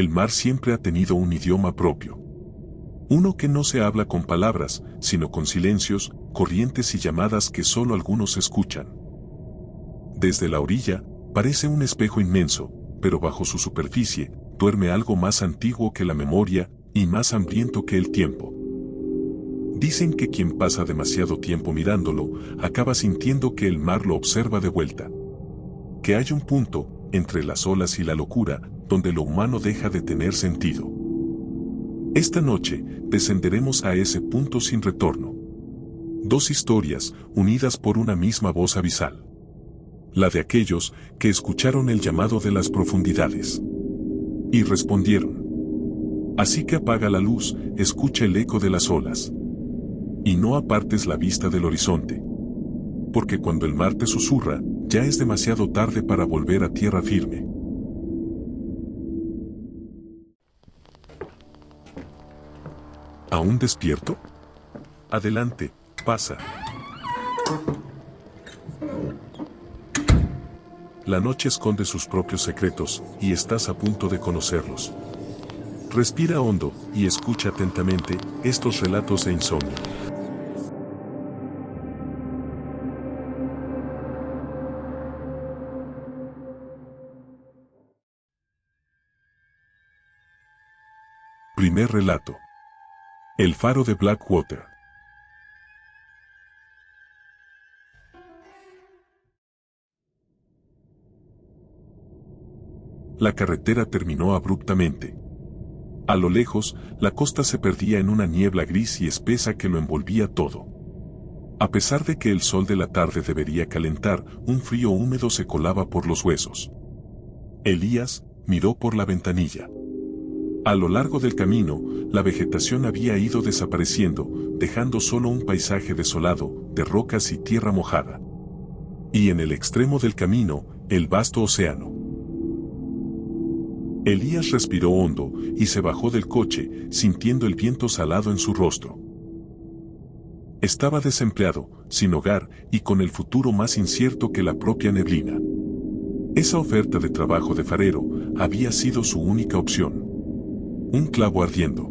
El mar siempre ha tenido un idioma propio. Uno que no se habla con palabras, sino con silencios, corrientes y llamadas que solo algunos escuchan. Desde la orilla, parece un espejo inmenso, pero bajo su superficie, duerme algo más antiguo que la memoria, y más hambriento que el tiempo. Dicen que quien pasa demasiado tiempo mirándolo, acaba sintiendo que el mar lo observa de vuelta. Que hay un punto, entre las olas y la locura, donde lo humano deja de tener sentido. Esta noche, descenderemos a ese punto sin retorno. Dos historias, unidas por una misma voz abisal. La de aquellos que escucharon el llamado de las profundidades. Y respondieron. Así que apaga la luz, escucha el eco de las olas. Y no apartes la vista del horizonte. Porque cuando el mar te susurra, ya es demasiado tarde para volver a tierra firme. ¿Aún despierto? Adelante, pasa. La noche esconde sus propios secretos, y estás a punto de conocerlos. Respira hondo, y escucha atentamente estos relatos de insomnio. Primer relato. El faro de Blackwater. La carretera terminó abruptamente. A lo lejos, la costa se perdía en una niebla gris y espesa que lo envolvía todo. A pesar de que el sol de la tarde debería calentar, un frío húmedo se colaba por los huesos. Elías miró por la ventanilla. A lo largo del camino, la vegetación había ido desapareciendo, dejando solo un paisaje desolado, de rocas y tierra mojada. Y en el extremo del camino, el vasto océano. Elías respiró hondo, y se bajó del coche, sintiendo el viento salado en su rostro. Estaba desempleado, sin hogar, y con el futuro más incierto que la propia neblina. Esa oferta de trabajo de farero, había sido su única opción. Un clavo ardiendo.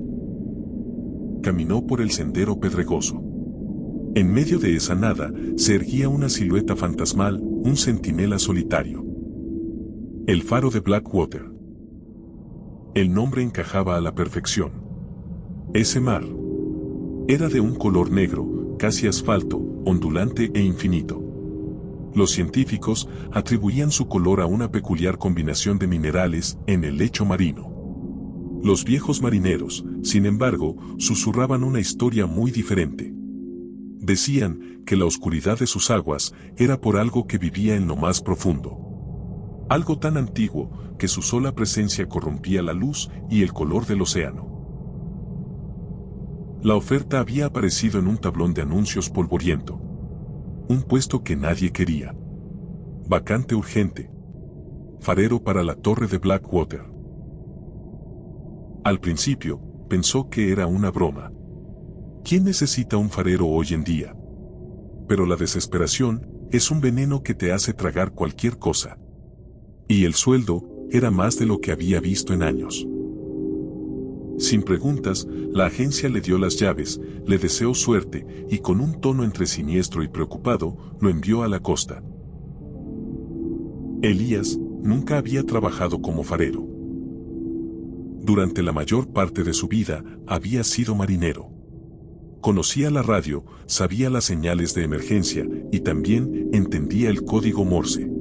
Caminó por el sendero pedregoso. En medio de esa nada, se erguía una silueta fantasmal, un centinela solitario. El faro de Blackwater. El nombre encajaba a la perfección. Ese mar era de un color negro, casi asfalto, ondulante e infinito. Los científicos atribuían su color a una peculiar combinación de minerales en el lecho marino. Los viejos marineros, sin embargo, susurraban una historia muy diferente. Decían que la oscuridad de sus aguas era por algo que vivía en lo más profundo. Algo tan antiguo que su sola presencia corrompía la luz y el color del océano. La oferta había aparecido en un tablón de anuncios polvoriento. Un puesto que nadie quería. Vacante urgente. Farero para la torre de Blackwater. Al principio, pensó que era una broma. ¿Quién necesita un farero hoy en día? Pero la desesperación es un veneno que te hace tragar cualquier cosa. Y el sueldo era más de lo que había visto en años. Sin preguntas, la agencia le dio las llaves, le deseó suerte y con un tono entre siniestro y preocupado, lo envió a la costa. Elías nunca había trabajado como farero. Durante la mayor parte de su vida, había sido marinero. Conocía la radio, sabía las señales de emergencia y también entendía el código Morse.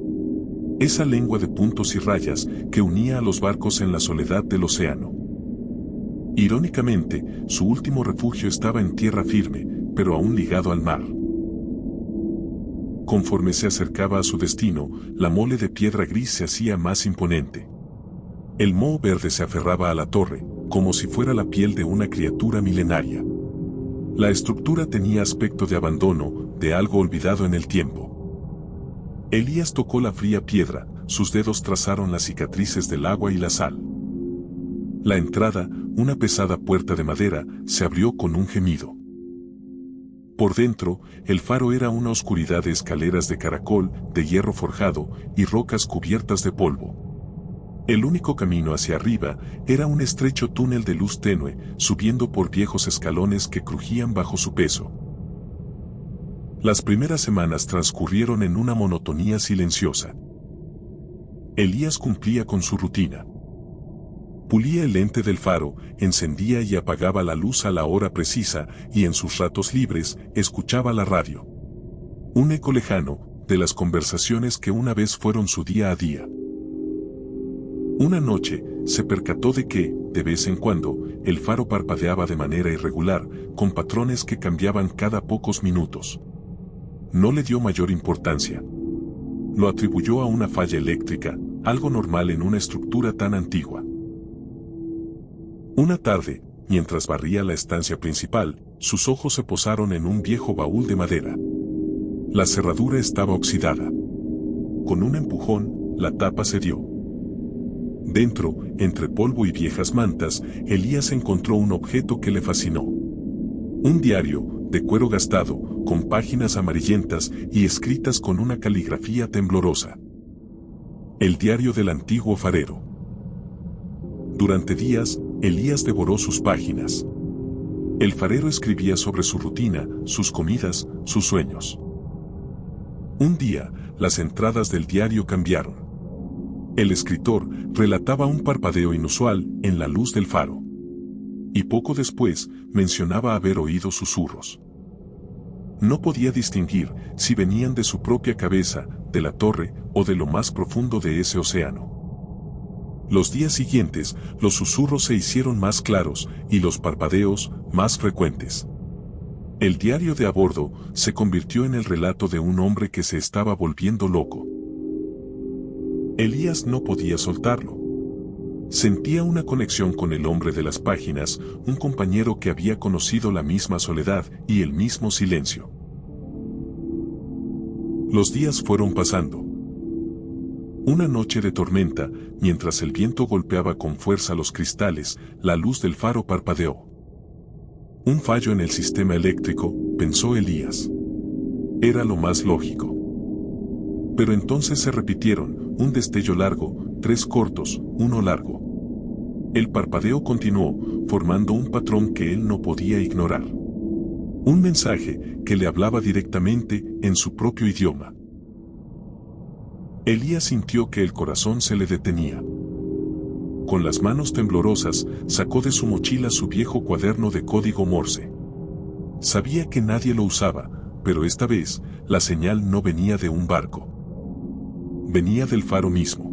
Esa lengua de puntos y rayas que unía a los barcos en la soledad del océano. Irónicamente, su último refugio estaba en tierra firme, pero aún ligado al mar. Conforme se acercaba a su destino, la mole de piedra gris se hacía más imponente. El moho verde se aferraba a la torre, como si fuera la piel de una criatura milenaria. La estructura tenía aspecto de abandono, de algo olvidado en el tiempo. Elías tocó la fría piedra, sus dedos trazaron las cicatrices del agua y la sal. La entrada, una pesada puerta de madera, se abrió con un gemido. Por dentro, el faro era una oscuridad de escaleras de caracol, de hierro forjado, y rocas cubiertas de polvo. El único camino hacia arriba era un estrecho túnel de luz tenue, subiendo por viejos escalones que crujían bajo su peso. Las primeras semanas transcurrieron en una monotonía silenciosa. Elías cumplía con su rutina. Pulía el lente del faro, encendía y apagaba la luz a la hora precisa, y en sus ratos libres escuchaba la radio. Un eco lejano de las conversaciones que una vez fueron su día a día. Una noche, se percató de que, de vez en cuando, el faro parpadeaba de manera irregular, con patrones que cambiaban cada pocos minutos. No le dio mayor importancia. Lo atribuyó a una falla eléctrica, algo normal en una estructura tan antigua. Una tarde, mientras barría la estancia principal, sus ojos se posaron en un viejo baúl de madera. La cerradura estaba oxidada. Con un empujón, la tapa cedió. Dentro, entre polvo y viejas mantas, Elías encontró un objeto que le fascinó. Un diario, de cuero gastado, con páginas amarillentas y escritas con una caligrafía temblorosa. El diario del antiguo farero. Durante días, Elías devoró sus páginas. El farero escribía sobre su rutina, sus comidas, sus sueños. Un día, las entradas del diario cambiaron. El escritor relataba un parpadeo inusual en la luz del faro. Y poco después, mencionaba haber oído susurros. No podía distinguir si venían de su propia cabeza, de la torre, o de lo más profundo de ese océano. Los días siguientes, los susurros se hicieron más claros, y los parpadeos, más frecuentes. El diario de a bordo se convirtió en el relato de un hombre que se estaba volviendo loco. Elías no podía soltarlo. Sentía una conexión con el hombre de las páginas, un compañero que había conocido la misma soledad y el mismo silencio. Los días fueron pasando. Una noche de tormenta, mientras el viento golpeaba con fuerza los cristales, la luz del faro parpadeó. Un fallo en el sistema eléctrico, pensó Elías. Era lo más lógico. Pero entonces se repitieron, un destello largo, 3 cortos, 1 largo. El parpadeo continuó, formando un patrón que él no podía ignorar. Un mensaje que le hablaba directamente en su propio idioma. Elías sintió que el corazón se le detenía. Con las manos temblorosas, sacó de su mochila su viejo cuaderno de código Morse. Sabía que nadie lo usaba, pero esta vez, la señal no venía de un barco. Venía del faro mismo.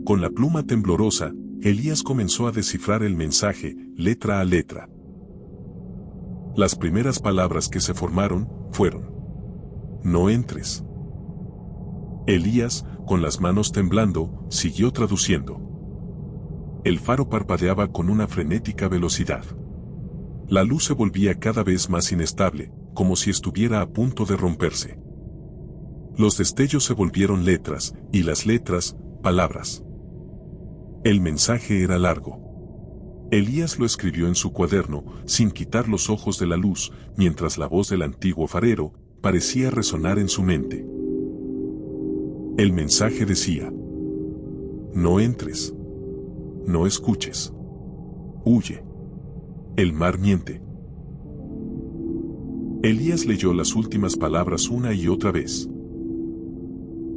Con la pluma temblorosa, Elías comenzó a descifrar el mensaje, letra a letra. Las primeras palabras que se formaron, fueron: no entres. Elías, con las manos temblando, siguió traduciendo. El faro parpadeaba con una frenética velocidad. La luz se volvía cada vez más inestable, como si estuviera a punto de romperse. Los destellos se volvieron letras, y las letras, palabras. El mensaje era largo. Elías lo escribió en su cuaderno, sin quitar los ojos de la luz, mientras la voz del antiguo farero parecía resonar en su mente. El mensaje decía: no entres. No escuches. Huye. El mar miente. Elías leyó las últimas palabras una y otra vez.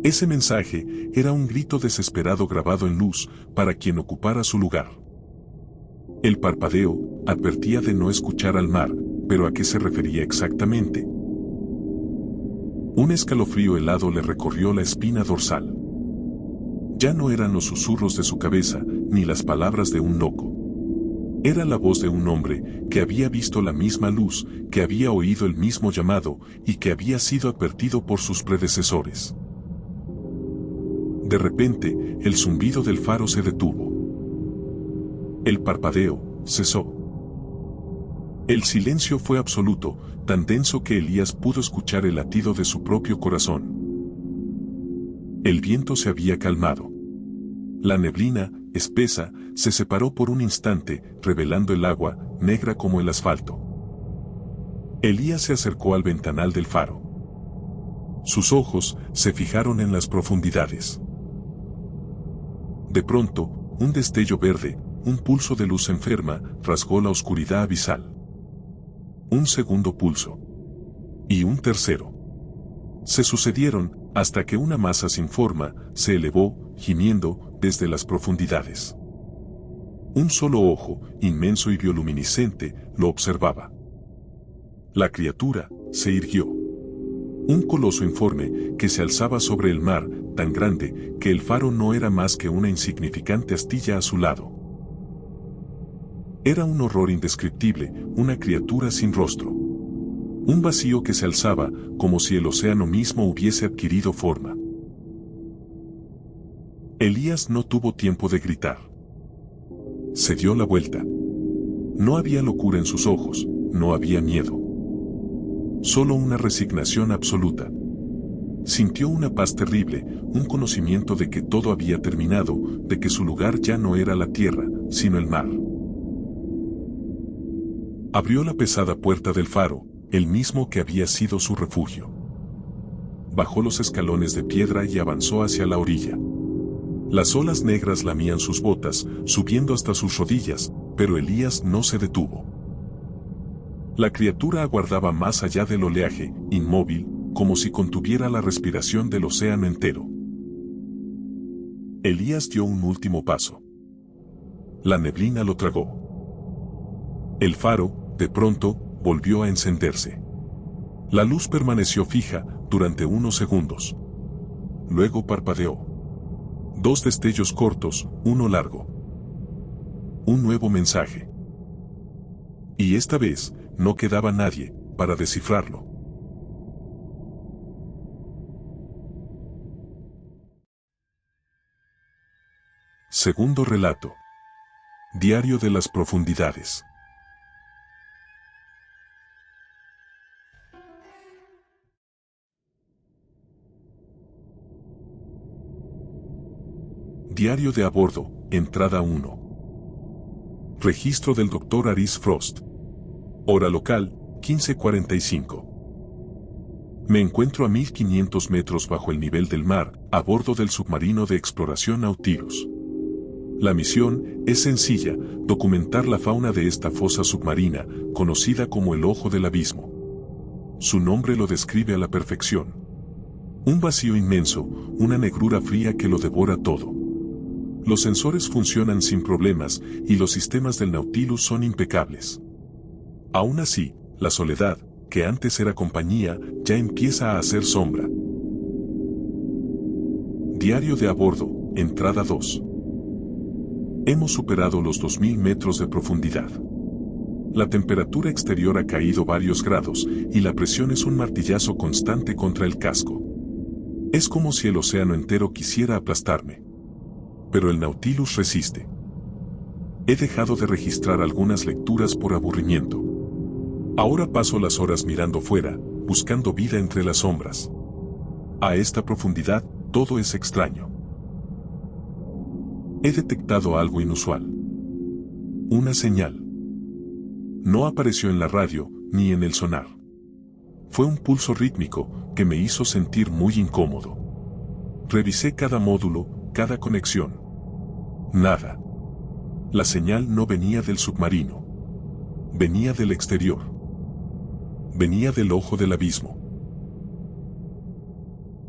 Ese mensaje era un grito desesperado grabado en luz para quien ocupara su lugar. El parpadeo advertía de no escuchar al mar, pero ¿a qué se refería exactamente? Un escalofrío helado le recorrió la espina dorsal. Ya no eran los susurros de su cabeza, ni las palabras de un loco. Era la voz de un hombre que había visto la misma luz, que había oído el mismo llamado y que había sido advertido por sus predecesores. De repente, el zumbido del faro se detuvo. El parpadeo cesó. El silencio fue absoluto, tan denso que Elías pudo escuchar el latido de su propio corazón. El viento se había calmado. La neblina, espesa, se separó por un instante, revelando el agua, negra como el asfalto. Elías se acercó al ventanal del faro. Sus ojos se fijaron en las profundidades. De pronto, un destello verde, un pulso de luz enferma, rasgó la oscuridad abisal. Un segundo pulso. Y un tercero. Se sucedieron, hasta que una masa sin forma, se elevó, gimiendo, desde las profundidades. Un solo ojo, inmenso y bioluminiscente, lo observaba. La criatura se irguió. Un coloso informe que se alzaba sobre el mar, tan grande que el faro no era más que una insignificante astilla a su lado. Era un horror indescriptible, una criatura sin rostro. Un vacío que se alzaba, como si el océano mismo hubiese adquirido forma. Elías no tuvo tiempo de gritar. Se dio la vuelta. No había locura en sus ojos, no había miedo. Solo una resignación absoluta. Sintió una paz terrible, un conocimiento de que todo había terminado, de que su lugar ya no era la tierra, sino el mar. Abrió la pesada puerta del faro, el mismo que había sido su refugio. Bajó los escalones de piedra y avanzó hacia la orilla. Las olas negras lamían sus botas, subiendo hasta sus rodillas, pero Elías no se detuvo. La criatura aguardaba más allá del oleaje, inmóvil, como si contuviera la respiración del océano entero. Elías dio un último paso. La neblina lo tragó. El faro, de pronto, volvió a encenderse. La luz permaneció fija durante unos segundos. Luego parpadeó. 2 destellos cortos, uno largo. Un nuevo mensaje. Y esta vez, no quedaba nadie para descifrarlo. Segundo relato. Diario de las profundidades. Diario de a bordo, entrada 1. Registro del Dr. Aris Frost. Hora local, 15:45. Me encuentro a 1500 metros bajo el nivel del mar, a bordo del submarino de exploración Nautilus. La misión es sencilla, documentar la fauna de esta fosa submarina, conocida como el Ojo del Abismo. Su nombre lo describe a la perfección. Un vacío inmenso, una negrura fría que lo devora todo. Los sensores funcionan sin problemas y los sistemas del Nautilus son impecables. Aún así, la soledad, que antes era compañía, ya empieza a hacer sombra. Diario de a bordo, entrada 2. Hemos superado los 2000 metros de profundidad. La temperatura exterior ha caído varios grados y la presión es un martillazo constante contra el casco. Es como si el océano entero quisiera aplastarme. Pero el Nautilus resiste. He dejado de registrar algunas lecturas por aburrimiento. Ahora paso las horas mirando fuera, buscando vida entre las sombras. A esta profundidad, todo es extraño. He detectado algo inusual. Una señal. No apareció en la radio, ni en el sonar. Fue un pulso rítmico, que me hizo sentir muy incómodo. Revisé cada módulo, cada conexión. Nada. La señal no venía del submarino. Venía del exterior. Venía del ojo del abismo.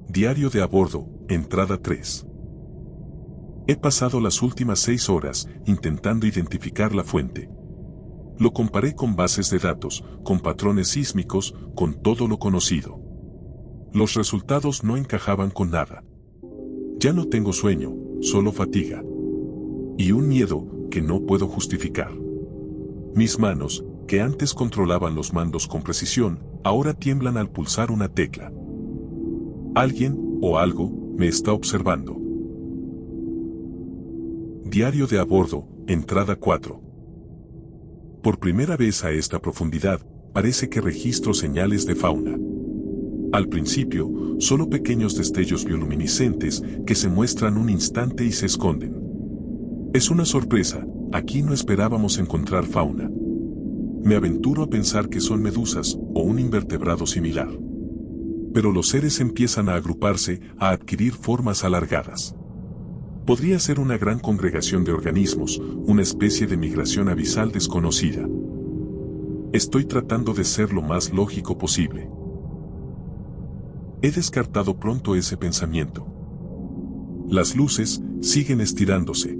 Diario de a bordo, entrada 3. He pasado las últimas 6 horas intentando identificar la fuente. Lo comparé con bases de datos, con patrones sísmicos, con todo lo conocido. Los resultados no encajaban con nada. Ya no tengo sueño, solo fatiga. Y un miedo que no puedo justificar. Mis manos, que antes controlaban los mandos con precisión, ahora tiemblan al pulsar una tecla. Alguien, o algo, me está observando. Diario de a bordo, entrada 4. Por primera vez a esta profundidad, parece que registro señales de fauna. Al principio, solo pequeños destellos bioluminiscentes que se muestran un instante y se esconden. Es una sorpresa, aquí no esperábamos encontrar fauna. Me aventuro a pensar que son medusas o un invertebrado similar. Pero los seres empiezan a agruparse, a adquirir formas alargadas. Podría ser una gran congregación de organismos, una especie de migración abisal desconocida. Estoy tratando de ser lo más lógico posible. He descartado pronto ese pensamiento. Las luces siguen estirándose.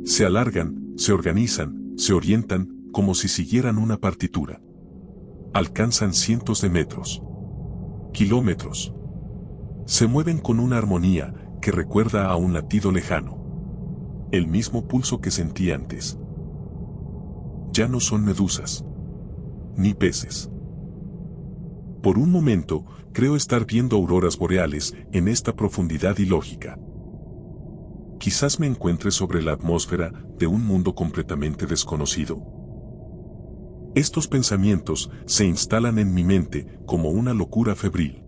Se alargan, se organizan, se orientan, como si siguieran una partitura. Alcanzan cientos de metros. Kilómetros. Se mueven con una armonía que recuerda a un latido lejano. El mismo pulso que sentí antes. Ya no son medusas. Ni peces. Por un momento, creo estar viendo auroras boreales en esta profundidad ilógica. Quizás me encuentre sobre la atmósfera de un mundo completamente desconocido. Estos pensamientos se instalan en mi mente como una locura febril.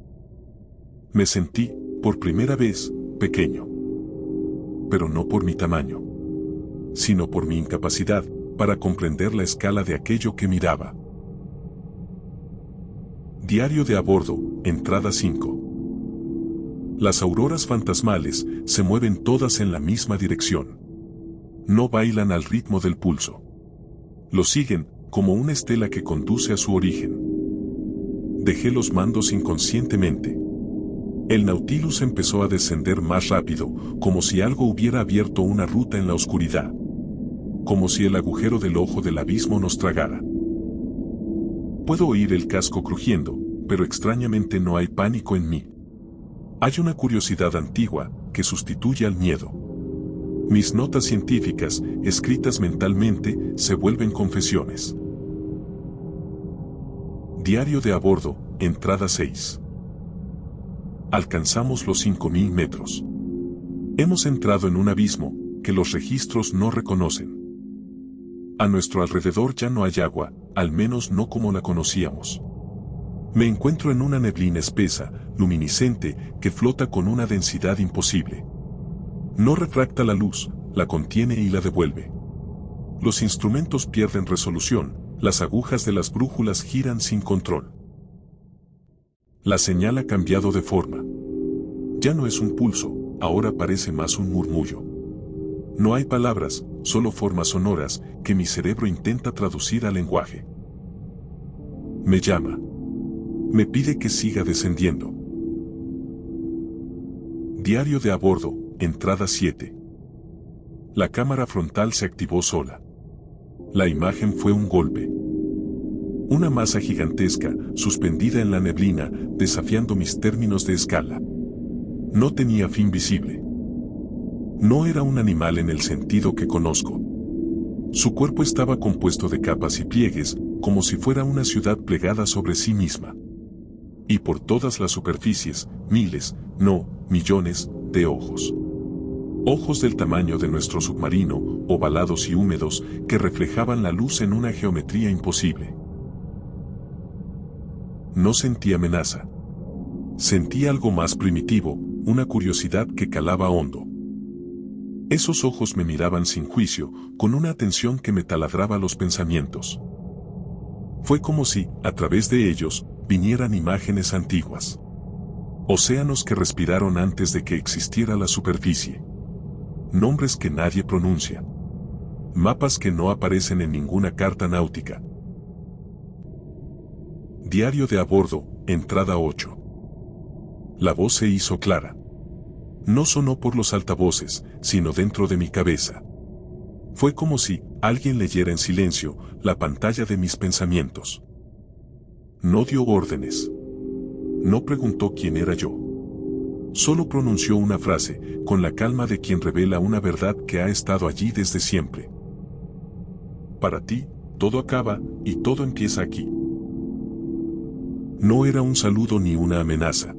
Me sentí, por primera vez, pequeño. Pero no por mi tamaño, sino por mi incapacidad para comprender la escala de aquello que miraba. Diario de a bordo, entrada 5. Las auroras fantasmales se mueven todas en la misma dirección. No bailan al ritmo del pulso. Lo siguen, como una estela que conduce a su origen. Dejé los mandos inconscientemente. El Nautilus empezó a descender más rápido, como si algo hubiera abierto una ruta en la oscuridad. Como si el agujero del ojo del abismo nos tragara. Puedo oír el casco crujiendo, pero extrañamente no hay pánico en mí. Hay una curiosidad antigua que sustituye al miedo. Mis notas científicas, escritas mentalmente, se vuelven confesiones. Diario de a bordo, entrada 6. Alcanzamos los 5000 metros. Hemos entrado en un abismo que los registros no reconocen. A nuestro alrededor ya no hay agua, al menos no como la conocíamos. Me encuentro en una neblina espesa, luminiscente, que flota con una densidad imposible. No refracta la luz, la contiene y la devuelve. Los instrumentos pierden resolución, las agujas de las brújulas giran sin control. La señal ha cambiado de forma. Ya no es un pulso, ahora parece más un murmullo. No hay palabras, solo formas sonoras que mi cerebro intenta traducir al lenguaje. Me llama. Me pide que siga descendiendo. Diario de a bordo, entrada 7. La cámara frontal se activó sola. La imagen fue un golpe. Una masa gigantesca, suspendida en la neblina, desafiando mis términos de escala. No tenía fin visible. No era un animal en el sentido que conozco. Su cuerpo estaba compuesto de capas y pliegues, como si fuera una ciudad plegada sobre sí misma. Y por todas las superficies, miles, no, millones, de ojos. Ojos del tamaño de nuestro submarino, ovalados y húmedos, que reflejaban la luz en una geometría imposible. No sentí amenaza. Sentí algo más primitivo, una curiosidad que calaba hondo. Esos ojos me miraban sin juicio, con una atención que me taladraba los pensamientos. Fue como si, a través de ellos, vinieran imágenes antiguas. Océanos que respiraron antes de que existiera la superficie. Nombres que nadie pronuncia. Mapas que no aparecen en ninguna carta náutica. Diario de a bordo, entrada 8. La voz se hizo clara. No sonó por los altavoces, sino dentro de mi cabeza. Fue como si alguien leyera en silencio la pantalla de mis pensamientos. No dio órdenes. No preguntó quién era yo. Solo pronunció una frase, con la calma de quien revela una verdad que ha estado allí desde siempre. Para ti, todo acaba, y todo empieza aquí. No era un saludo ni una amenaza.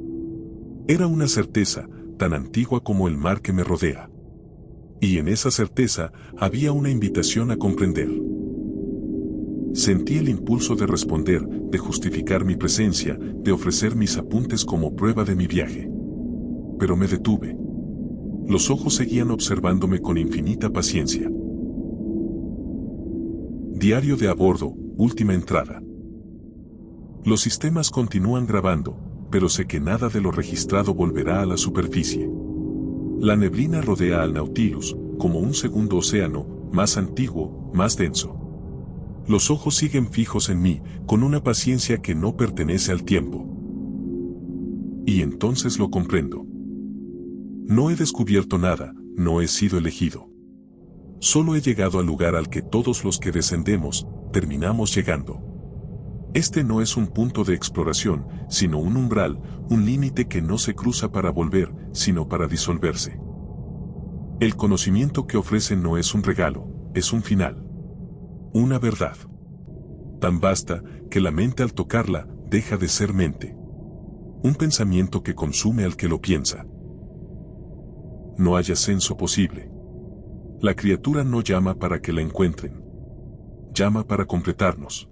Era una certeza, tan antigua como el mar que me rodea. Y en esa certeza había una invitación a comprender. Sentí el impulso de responder, de justificar mi presencia, de ofrecer mis apuntes como prueba de mi viaje. Pero me detuve. Los ojos seguían observándome con infinita paciencia. Diario de a bordo, última entrada. Los sistemas continúan grabando, pero sé que nada de lo registrado volverá a la superficie. La neblina rodea al Nautilus, como un segundo océano, más antiguo, más denso. Los ojos siguen fijos en mí, con una paciencia que no pertenece al tiempo. Y entonces lo comprendo. No he descubierto nada, no he sido elegido. Solo he llegado al lugar al que todos los que descendemos, terminamos llegando. Este no es un punto de exploración, sino un umbral, un límite que no se cruza para volver, sino para disolverse. El conocimiento que ofrece no es un regalo, es un final. Una verdad. Tan vasta, que la mente al tocarla, deja de ser mente. Un pensamiento que consume al que lo piensa. No hay ascenso posible. La criatura no llama para que la encuentren. Llama para completarnos.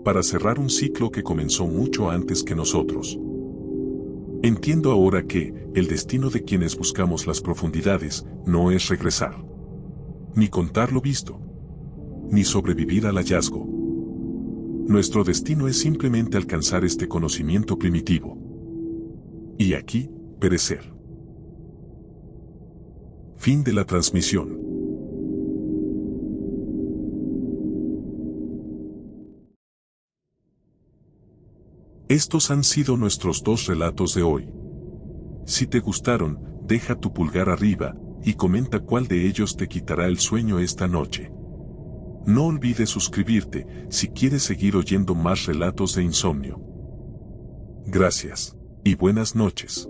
Para cerrar un ciclo que comenzó mucho antes que nosotros. Entiendo ahora que, el destino de quienes buscamos las profundidades, no es regresar. Ni contar lo visto. Ni sobrevivir al hallazgo. Nuestro destino es simplemente alcanzar este conocimiento primitivo. Y aquí, perecer. Fin de la transmisión. Estos han sido nuestros 2 relatos de hoy. Si te gustaron, deja tu pulgar arriba, y comenta cuál de ellos te quitará el sueño esta noche. No olvides suscribirte, si quieres seguir oyendo más relatos de insomnio. Gracias, y buenas noches.